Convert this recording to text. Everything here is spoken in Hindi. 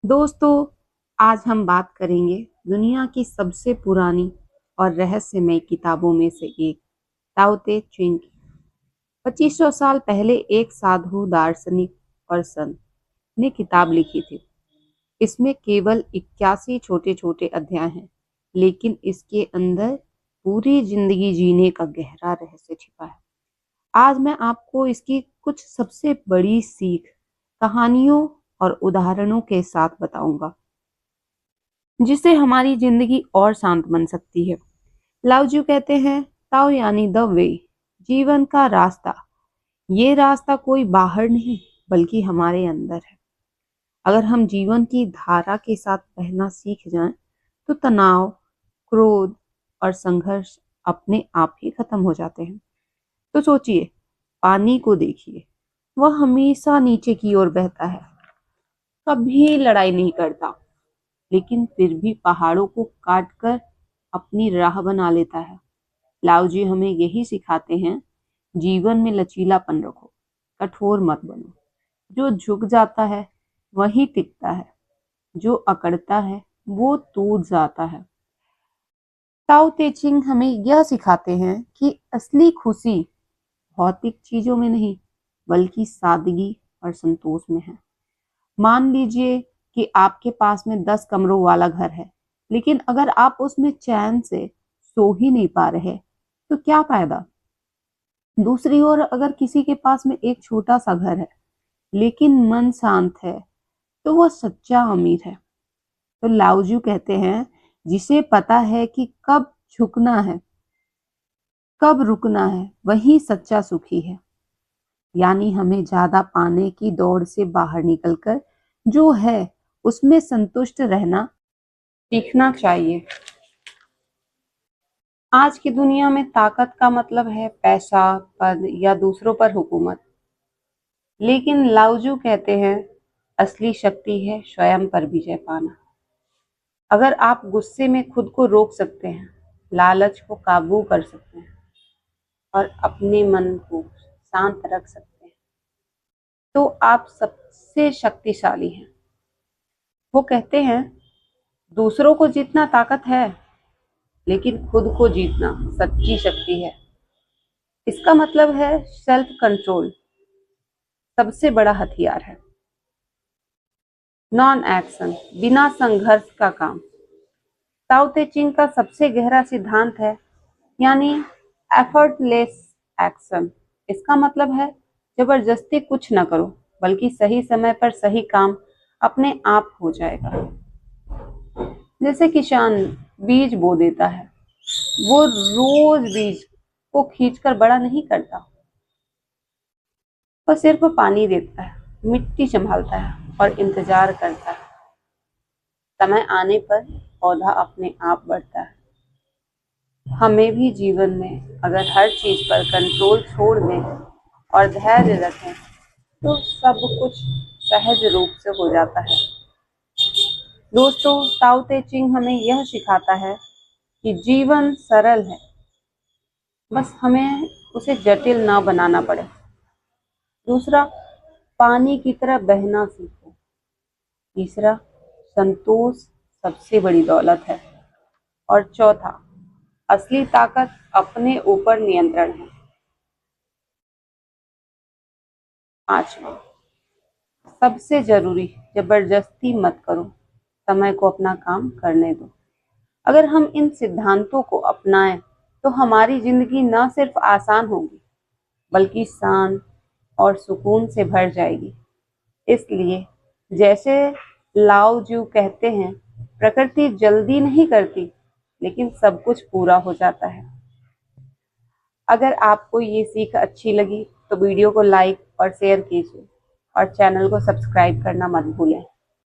दोस्तों, आज हम बात करेंगे दुनिया की सबसे पुरानी और रहस्यमय किताबों में से एक, ताओ ते चिंग की। 2500 साल पहले एक साधु दार्शनिक और संत ने किताब लिखी थी। इसमें केवल 81 छोटे छोटे अध्याय हैं, लेकिन इसके अंदर पूरी जिंदगी जीने का गहरा रहस्य छिपा है। आज मैं आपको इसकी कुछ सबसे बड़ी सीख, कहानियों और उदाहरणों के साथ बताऊंगा, जिससे हमारी जिंदगी और शांत बन सकती है। लाओजू कहते हैं, ताओ यानी द वे, जीवन का रास्ता। ये रास्ता कोई बाहर नहीं, बल्कि हमारे अंदर है। अगर हम जीवन की धारा के साथ बहना सीख जाएं, तो तनाव, क्रोध और संघर्ष अपने आप ही खत्म हो जाते हैं। तो सोचिए, पानी को देखिए, वह हमेशा नीचे की ओर बहता है, कभी लड़ाई नहीं करता, लेकिन फिर भी पहाड़ों को काटकर अपनी राह बना लेता है। लाओजी हमें यही सिखाते हैं, जीवन में लचीलापन रखो, कठोर मत बनो। जो झुक जाता है वही टिकता है, जो अकड़ता है वो टूट जाता है। ताओ ते चिंग हमें यह सिखाते हैं कि असली खुशी भौतिक चीजों में नहीं, बल्कि सादगी और संतोष में है। मान लीजिए कि आपके पास में 10 कमरों वाला घर है, लेकिन अगर आप उसमें चैन से सो ही नहीं पा रहे, तो क्या फायदा। दूसरी ओर अगर किसी के पास में एक छोटा सा घर है, लेकिन मन शांत है, तो वह सच्चा अमीर है। तो लाओजू कहते हैं, जिसे पता है कि कब झुकना है, कब रुकना है, वही सच्चा सुखी है। यानी हमें ज्यादा पाने की दौड़ से बाहर निकलकर जो है उसमें संतुष्ट रहना सीखना चाहिए। आज की दुनिया में ताकत का मतलब है पैसा, पद या दूसरों पर हुकूमत। लेकिन लाओजू कहते हैं, असली शक्ति है स्वयं पर विजय पाना। अगर आप गुस्से में खुद को रोक सकते हैं, लालच को काबू कर सकते हैं और अपने मन को शांत रख सकते हैं, तो आप सबसे शक्तिशाली हैं। वो कहते हैं, दूसरों को जीतना ताकत है, लेकिन खुद को जीतना सच्ची शक्ति है। इसका मतलब है सेल्फ कंट्रोल सबसे बड़ा हथियार है। नॉन एक्शन, बिना संघर्ष का काम। ताओ ते चिंग का सबसे गहरा सिद्धांत है, यानी एफर्टलेस एक्शन। इसका मतलब है जबरदस्ती कुछ ना करो, बल्कि सही समय पर सही काम अपने आप हो जाएगा। जैसे किसान बीज बो देता है, वो रोज बीज को खींचकर बड़ा नहीं करता, वह सिर्फ पानी देता है, मिट्टी संभालता है और इंतजार करता है। समय आने पर पौधा अपने आप बढ़ता है। हमें भी जीवन में अगर हर चीज पर कंट्रोल छोड़ दें और धैर्य रखें, तो सब कुछ सहज रूप से हो जाता है। दोस्तों, ताओ ते चिंग हमें यह सिखाता है कि जीवन सरल है, बस हमें उसे जटिल ना बनाना पड़े। दूसरा, पानी की तरह बहना सीखो। तीसरा, संतोष सबसे बड़ी दौलत है। और चौथा, असली ताकत अपने ऊपर नियंत्रण है। पांचवा, सबसे जरूरी, जबरदस्ती मत करो, समय को अपना काम करने दो। अगर हम इन सिद्धांतों को अपनाएं, तो हमारी जिंदगी न सिर्फ आसान होगी, बल्कि शांत और सुकून से भर जाएगी। इसलिए जैसे लाओ जू कहते हैं, प्रकृति जल्दी नहीं करती, लेकिन सब कुछ पूरा हो जाता है। अगर आपको ये सीख अच्छी लगी, तो वीडियो को लाइक और शेयर कीजिए और चैनल को सब्सक्राइब करना मत भूलें।